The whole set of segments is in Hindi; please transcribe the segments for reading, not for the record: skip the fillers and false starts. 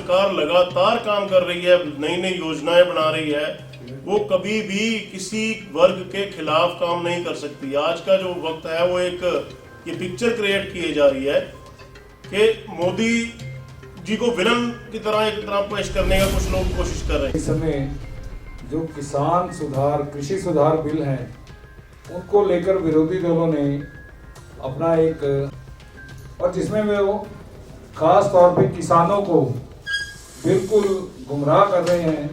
सरकार लगातार काम कर रही है, नई नई योजनाएं बना रही है, वो कभी भी किसी वर्ग के खिलाफ काम नहीं कर सकती। आज का जो वक्त है वो एक ये पिक्चर क्रिएट की जा रही है कि मोदी जी को विलन की तरह एक तरह पेश करने का कुछ लोग कोशिश कर रहे हैं। इस समय जो किसान सुधार, कृषि सुधार बिल हैं, उनको लेकर विरोधी दलों ने अपना एक, और जिसमें वो खास तौर पे किसानों को बिल्कुल गुमराह कर रहे हैं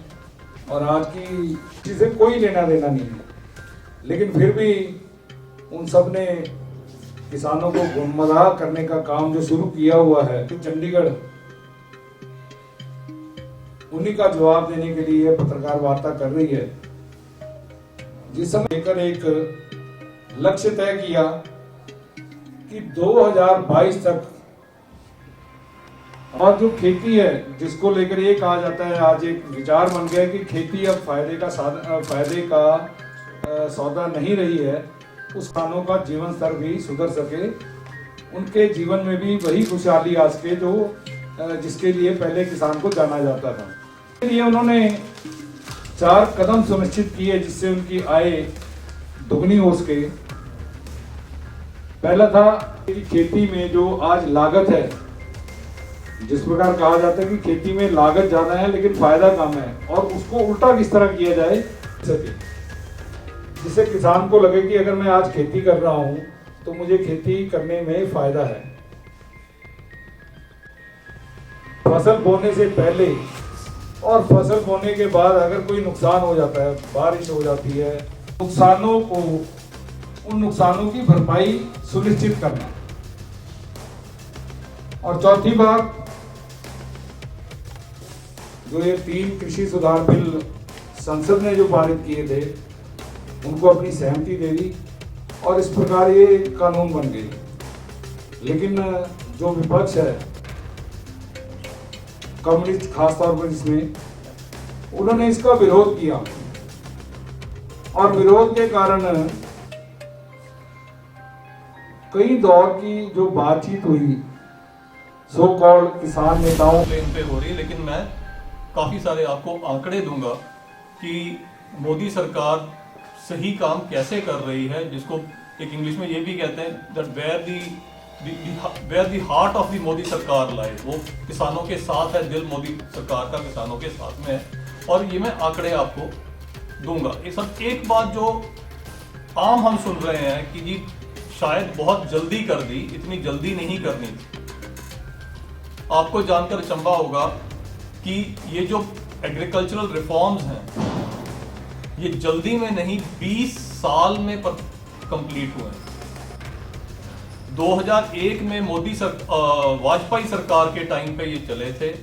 और आज की चीजें कोई लेना देना नहीं है, लेकिन फिर भी उन सब ने किसानों को गुमराह करने का काम जो शुरू किया हुआ है, तो चंडीगढ़ उन्हीं का जवाब देने के लिए पत्रकार वार्ता कर रही है। जिस समय लेकर एक लक्ष्य तय किया कि 2022 तक, और जो खेती है जिसको लेकर ये कहा जाता है, आज एक विचार बन गया कि खेती अब फायदे का सौदा नहीं रही है, उस किसानों का जीवन स्तर भी सुधर सके, उनके जीवन में भी वही खुशहाली आ सके जो जिसके लिए पहले किसान को जाना जाता था। इसलिए उन्होंने 4 कदम सुनिश्चित किए जिससे उनकी आय दुगनी हो सके। पहला था कि खेती में जो आज लागत है, जिस प्रकार कहा जाता है कि खेती में लागत ज्यादा है लेकिन फायदा कम है, और उसको उल्टा किस तरह किया जाए सके, जिससे किसान को लगे कि अगर मैं आज खेती कर रहा हूं तो मुझे खेती करने में फायदा है। फसल बोने से पहले और फसल बोने के बाद अगर कोई नुकसान हो जाता है, बारिश हो जाती है, उन नुकसानों की भरपाई सुनिश्चित करना। और चौथी बात, जो ये 3 कृषि सुधार बिल संसद ने जो पारित किए थे, उनको अपनी सहमति दे दी और इस प्रकार ये कानून बन गए। लेकिन जो विपक्ष है, कम्युनिस्ट खास तौर पर, इसमें उन्होंने इसका विरोध किया और विरोध के कारण कई दौर की जो बातचीत हुई सो कॉल्ड किसान नेताओं प्लेन पे हो रही, लेकिन मैं काफी सारे आपको आंकड़े दूंगा कि मोदी सरकार सही काम कैसे कर रही है, जिसको एक इंग्लिश में ये भी कहते हैं that were the heart of the Modi सरकार लाए। वो किसानों के साथ है, दिल मोदी सरकार का किसानों के साथ में है। और ये मैं आंकड़े आपको दूंगा। एक बात जो आम हम सुन रहे हैं कि जी शायद बहुत जल्दी कर दी, इतनी जल्दी नहीं करनी थी। आपको जानकर अचंभा होगा कि ये जो एग्रीकल्चरल रिफॉर्म्स हैं, ये जल्दी में नहीं 20 साल में कंप्लीट हुए हैं। 2001 में वाजपेयी सरकार के टाइम पे ये चले थे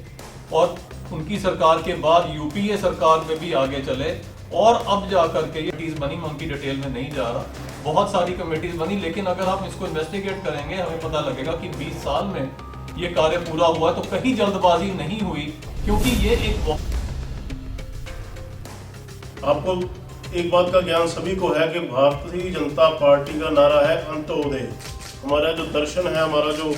और उनकी सरकार के बाद यूपीए सरकार में भी आगे चले, और अब जाकर के ये कमेटीज बनी। मैं उनकी डिटेल में नहीं जा रहा, बहुत सारी कमेटीज बनी, लेकिन अगर आप इसको इन्वेस्टिगेट करेंगे हमें पता लगेगा कि 20 साल में ये कार्य पूरा हुआ। तो कहीं जल्दबाजी नहीं हुई, क्योंकि ये एक, आपको एक बात का ज्ञान सभी को है कि भारतीय जनता पार्टी का नारा है अंत्योदय। हमारा जो दर्शन है, हमारा जो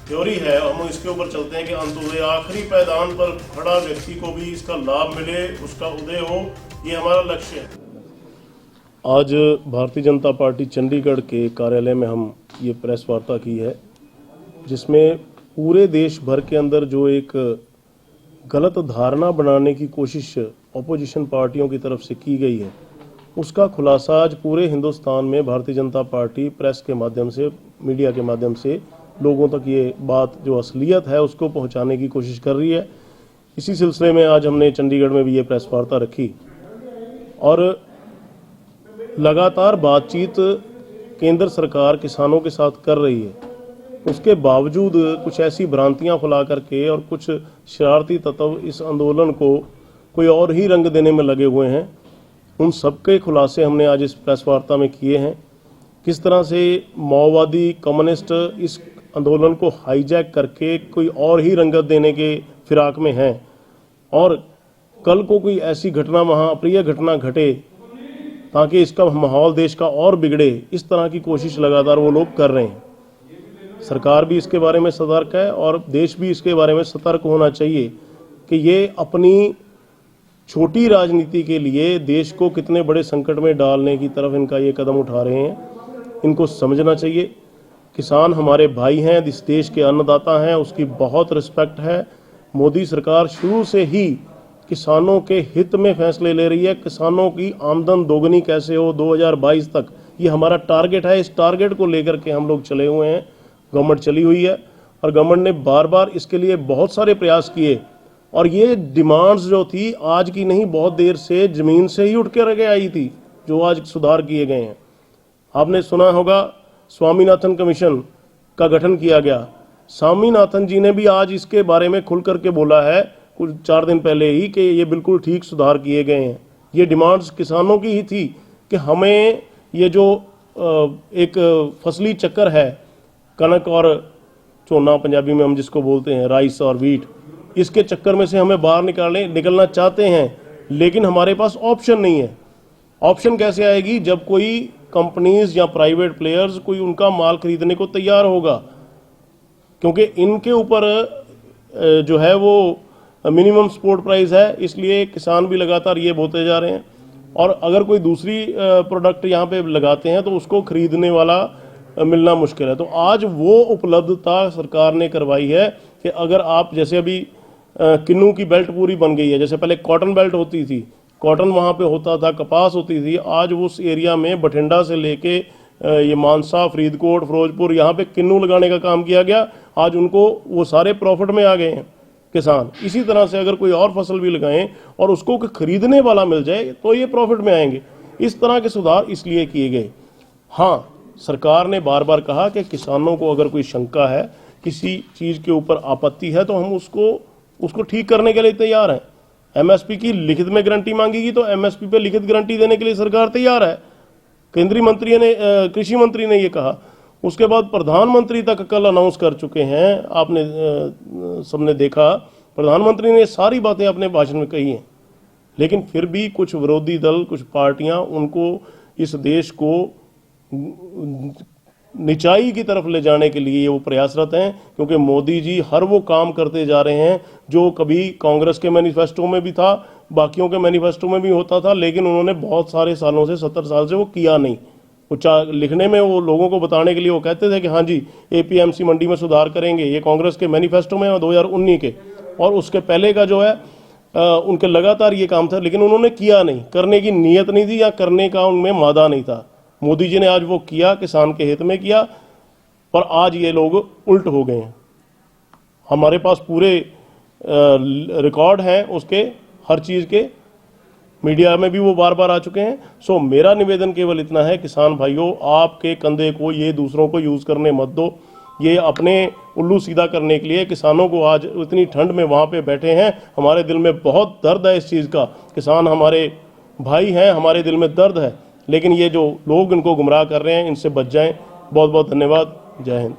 थ्योरी है, हम इसके ऊपर चलते हैं कि अंत्योदय, आखिरी पैदान पर खड़ा व्यक्ति को भी इसका लाभ मिले, उसका उदय हो, ये हमारा लक्ष्य है। आज भारतीय जनता पार्टी चंडीगढ़ के कार्यालय में हम ये प्रेस वार्ता की है, जिसमें पूरे देश भर के अंदर जो एक गलत धारणा बनाने की कोशिश ऑपोजिशन पार्टियों की तरफ से की गई है, उसका खुलासा आज पूरे हिंदुस्तान में भारतीय जनता पार्टी प्रेस के माध्यम से, मीडिया के माध्यम से लोगों तक ये बात जो असलियत है उसको पहुंचाने की कोशिश कर रही है। इसी सिलसिले में आज हमने चंडीगढ़ में भी ये प्रेस वार्ता रखी और लगातार बातचीत केंद्र सरकार किसानों के साथ कर रही है। उसके बावजूद कुछ ऐसी भ्रांतियां फैला करके और कुछ शरारती तत्व इस आंदोलन को कोई और ही रंग देने में लगे हुए हैं। उन सबके खुलासे हमने आज इस प्रेस वार्ता में किए हैं। किस तरह से माओवादी, कम्युनिस्ट इस आंदोलन को हाईजैक करके कोई और ही रंगत देने के फिराक में हैं और कल को कोई ऐसी घटना, वहाँ अप्रिय घटना घटे ताकि इसका माहौल देश का और बिगड़े, इस तरह की कोशिश लगातार वो लोग कर रहे हैं। सरकार भी इसके बारे में सतर्क है और देश भी इसके बारे में सतर्क होना चाहिए कि ये अपनी छोटी राजनीति के लिए देश को कितने बड़े संकट में डालने की तरफ इनका ये कदम उठा रहे हैं। इनको समझना चाहिए। किसान हमारे भाई हैं, इस देश के अन्नदाता हैं, उसकी बहुत रिस्पेक्ट है। मोदी सरकार शुरू से ही किसानों के हित में फैसले ले रही है। किसानों की आमदन दोगुनी कैसे हो 2022 तक, ये हमारा टारगेट है। इस टारगेट को लेकर के हम लोग चले हुए हैं। गवर्नमेंट चली हुई है और गवर्नमेंट ने बार बार इसके लिए बहुत सारे प्रयास किए और ये डिमांड्स जो थी आज की नहीं, बहुत देर से ज़मीन से ही उठ के रह आई थी, जो आज सुधार किए गए हैं। आपने सुना होगा स्वामीनाथन कमीशन का गठन किया गया। स्वामीनाथन जी ने भी आज इसके बारे में खुल करके बोला है कुछ 4 दिन पहले ही कि ये बिल्कुल ठीक सुधार किए गए हैं। ये डिमांड्स किसानों की ही थी कि हमें ये जो एक फसली चक्कर है, कनक और चोना पंजाबी में हम जिसको बोलते हैं, राइस और वीट, इसके चक्कर में से हमें बाहर निकलना चाहते हैं, लेकिन हमारे पास ऑप्शन नहीं है। ऑप्शन कैसे आएगी जब कोई कंपनीज या प्राइवेट प्लेयर्स कोई उनका माल खरीदने को तैयार होगा, क्योंकि इनके ऊपर जो है वो मिनिमम सपोर्ट प्राइस है, इसलिए किसान भी लगातार ये बोलते जा रहे हैं। और अगर कोई दूसरी प्रोडक्ट यहाँ पे लगाते हैं तो उसको खरीदने वाला मिलना मुश्किल है। तो आज वो उपलब्धता सरकार ने करवाई है कि अगर आप जैसे अभी किन्नू की बेल्ट पूरी बन गई है, जैसे पहले कॉटन बेल्ट होती थी, कॉटन वहाँ पे होता था, कपास होती थी, आज उस एरिया में बठिंडा से लेके ये मानसा, फरीदकोट, फिरोजपुर, यहाँ पे किन्नू लगाने का काम किया गया। आज उनको वो सारे प्रॉफिट में आ गए हैं किसान। इसी तरह से अगर कोई और फसल भी लगाएं और उसको खरीदने वाला मिल जाए तो ये प्रॉफिट में आएंगे। इस तरह के सुधार इसलिए किए गए। हाँ, सरकार ने बार बार कहा कि किसानों को अगर कोई शंका है, किसी चीज़ के ऊपर आपत्ति है, तो हम उसको ठीक करने के लिए तैयार हैं। एमएसपी की लिखित में गारंटी मांगेगी तो एमएसपी पे लिखित गारंटी देने के लिए सरकार तैयार है। केंद्रीय मंत्री ने, कृषि मंत्री ने ये कहा। उसके बाद प्रधानमंत्री तक कल अनाउंस कर चुके हैं, आपने सबने देखा, प्रधानमंत्री ने सारी बातें अपने भाषण में कही हैं। लेकिन फिर भी कुछ विरोधी दल, कुछ पार्टियां उनको इस देश को निचाई की तरफ ले जाने के लिए वो प्रयासरत हैं, क्योंकि मोदी जी हर वो काम करते जा रहे हैं जो कभी कांग्रेस के मैनिफेस्टो में भी था, बाकियों के मैनिफेस्टो में भी होता था, लेकिन उन्होंने बहुत सारे सालों से 70 साल से वो किया नहीं। वो लिखने में वो लोगों को बताने के लिए वो कहते थे कि हाँ जी एपीएमसी मंडी में सुधार करेंगे, ये कांग्रेस के मैनिफेस्टो में 2019 के, और उसके पहले का जो है उनके लगातार ये काम था, लेकिन उन्होंने किया नहीं, करने की नीयत नहीं थी या करने का उनमें मादा नहीं था। मोदी जी ने आज वो किया, किसान के हित में किया, पर आज ये लोग उल्ट हो गए हैं। हमारे पास पूरे रिकॉर्ड हैं उसके, हर चीज़ के, मीडिया में भी वो बार बार आ चुके हैं। सो मेरा निवेदन केवल इतना है, किसान भाइयों, आपके कंधे को ये दूसरों को यूज़ करने मत दो। ये अपने उल्लू सीधा करने के लिए किसानों को आज इतनी ठंड में वहाँ पे बैठे हैं, हमारे दिल में बहुत दर्द है इस चीज़ का। किसान हमारे भाई हैं, हमारे दिल में दर्द है, लेकिन ये जो लोग इनको गुमराह कर रहे हैं, इनसे बच जाएं। बहुत बहुत धन्यवाद। जय हिंद।